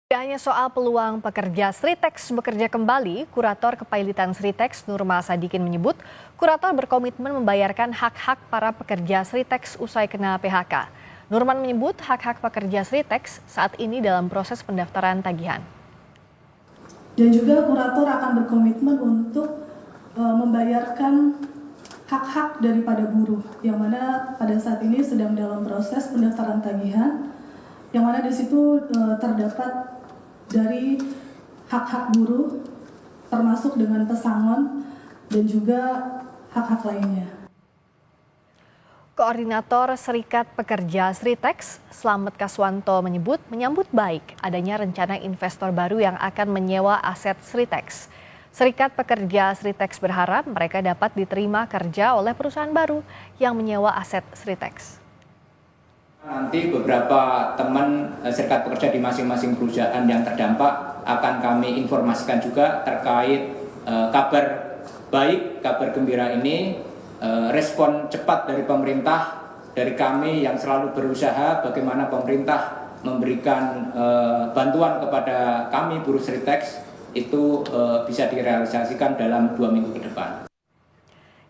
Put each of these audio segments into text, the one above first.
Tidak hanya soal peluang pekerja Sritex bekerja kembali, Kurator Kepailitan Sritex Nurma Sadikin menyebut, Kurator berkomitmen membayarkan hak-hak para pekerja Sritex usai kena PHK. Nurman menyebut hak-hak pekerja Sritex saat ini dalam proses pendaftaran tagihan. Dan juga Kurator akan berkomitmen untuk membayarkan hak-hak daripada buruh, yang mana pada saat ini sedang dalam proses pendaftaran tagihan, yang mana di situ terdapat dari hak-hak buruh termasuk dengan pesangon dan juga hak-hak lainnya. Koordinator Serikat Pekerja Sritex, Slamet Kaswanto menyambut baik adanya rencana investor baru yang akan menyewa aset Sritex. Serikat Pekerja Sritex berharap mereka dapat diterima kerja oleh perusahaan baru yang menyewa aset Sritex. Nanti beberapa teman serikat pekerja di masing-masing perusahaan yang terdampak akan kami informasikan juga terkait kabar baik, kabar gembira ini, respon cepat dari pemerintah, dari kami yang selalu berusaha bagaimana pemerintah memberikan bantuan kepada kami buruh Sritex itu bisa direalisasikan dalam 2 minggu ke depan.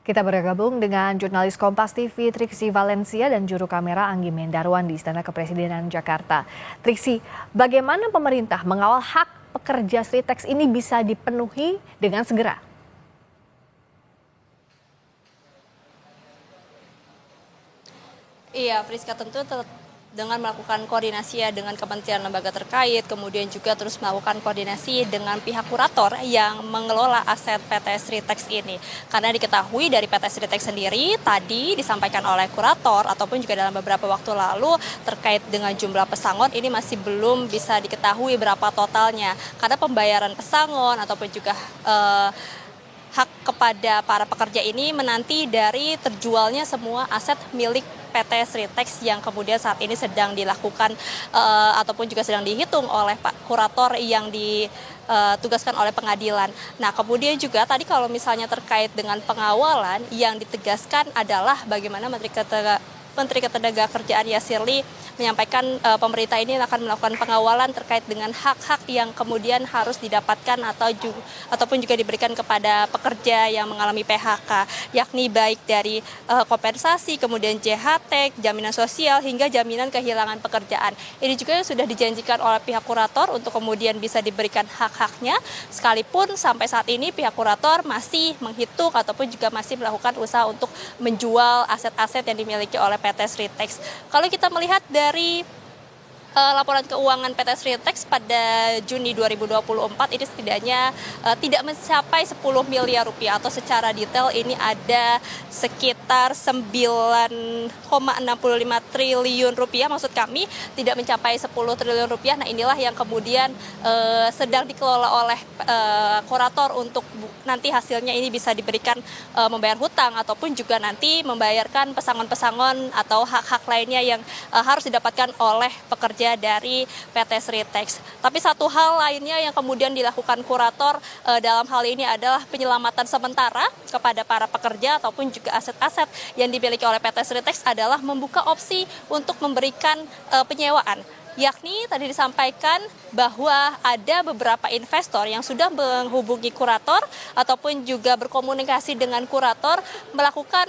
Kita bergabung dengan jurnalis Kompas TV Triksi Valencia dan juru kamera Anggi Mendarwan di Istana Kepresidenan Jakarta. Triksi, bagaimana pemerintah mengawal hak pekerja Sritex ini bisa dipenuhi dengan segera? Iya, Friska, tentu dengan melakukan koordinasi ya dengan kementerian lembaga terkait, kemudian juga terus melakukan koordinasi dengan pihak kurator yang mengelola aset PT Sritex ini. Karena diketahui dari PT Sritex sendiri tadi disampaikan oleh kurator ataupun juga dalam beberapa waktu lalu terkait dengan jumlah pesangon ini masih belum bisa diketahui berapa totalnya. Karena pembayaran pesangon ataupun juga hak kepada para pekerja ini menanti dari terjualnya semua aset milik PT Sritex yang kemudian saat ini sedang dilakukan ataupun juga sedang dihitung oleh Pak Kurator yang ditugaskan oleh pengadilan. Nah, kemudian juga tadi kalau misalnya terkait dengan pengawalan yang ditegaskan adalah bagaimana Menteri Ketenagakerjaan Yasirli menyampaikan pemerintah ini akan melakukan pengawalan terkait dengan hak-hak yang kemudian harus didapatkan ataupun juga diberikan kepada pekerja yang mengalami PHK, yakni baik dari kompensasi, kemudian JHT, jaminan sosial, hingga jaminan kehilangan pekerjaan. Ini juga sudah dijanjikan oleh pihak kurator untuk kemudian bisa diberikan hak-haknya, sekalipun sampai saat ini pihak kurator masih menghitung ataupun juga masih melakukan usaha untuk menjual aset-aset yang dimiliki oleh PT Sritex. Kalau kita melihat dari laporan keuangan PT Sritex pada Juni 2024 ini setidaknya tidak mencapai 10 miliar rupiah atau secara detail ini ada sekitar 9,65 triliun rupiah, maksud kami tidak mencapai 10 triliun rupiah. Nah, inilah yang kemudian sedang dikelola oleh kurator untuk nanti hasilnya ini bisa diberikan membayar hutang ataupun juga nanti membayarkan pesangon-pesangon atau hak-hak lainnya yang harus didapatkan oleh pekerja dari PT Sritex. Tapi satu hal lainnya yang kemudian dilakukan kurator dalam hal ini adalah penyelamatan sementara kepada para pekerja ataupun juga aset-aset yang dimiliki oleh PT Sritex adalah membuka opsi untuk memberikan penyewaan. Yakni tadi disampaikan bahwa ada beberapa investor yang sudah menghubungi kurator ataupun juga berkomunikasi dengan kurator melakukan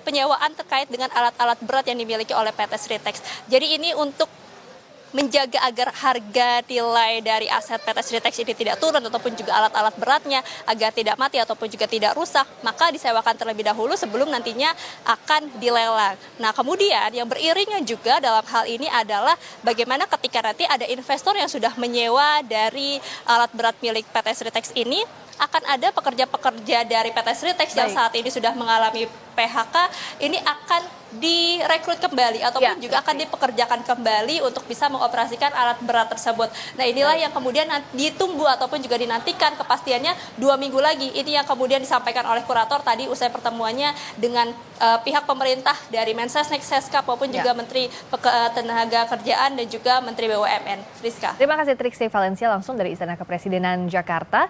penyewaan terkait dengan alat-alat berat yang dimiliki oleh PT Sritex. Jadi ini untuk menjaga agar harga nilai dari aset PT Sritex ini tidak turun ataupun juga alat-alat beratnya agar tidak mati ataupun juga tidak rusak, maka disewakan terlebih dahulu sebelum nantinya akan dilelang. Nah, kemudian yang beriringan juga dalam hal ini adalah bagaimana ketika nanti ada investor yang sudah menyewa dari alat berat milik PT Sritex ini, akan ada pekerja-pekerja dari PT Sritex yang saat ini sudah mengalami PHK, ini akan direkrut kembali ataupun juga akan dipekerjakan kembali untuk bisa mengoperasikan alat berat tersebut. Nah, inilah yang kemudian ditunggu ataupun juga dinantikan kepastiannya 2 minggu lagi. Ini yang kemudian disampaikan oleh kurator tadi usai pertemuannya dengan pihak pemerintah dari Mensesnek, Seskap maupun juga Menteri Ketenagakerjaan dan juga Menteri BUMN. Rizka. Terima kasih Triksi Valencia langsung dari Istana Kepresidenan Jakarta.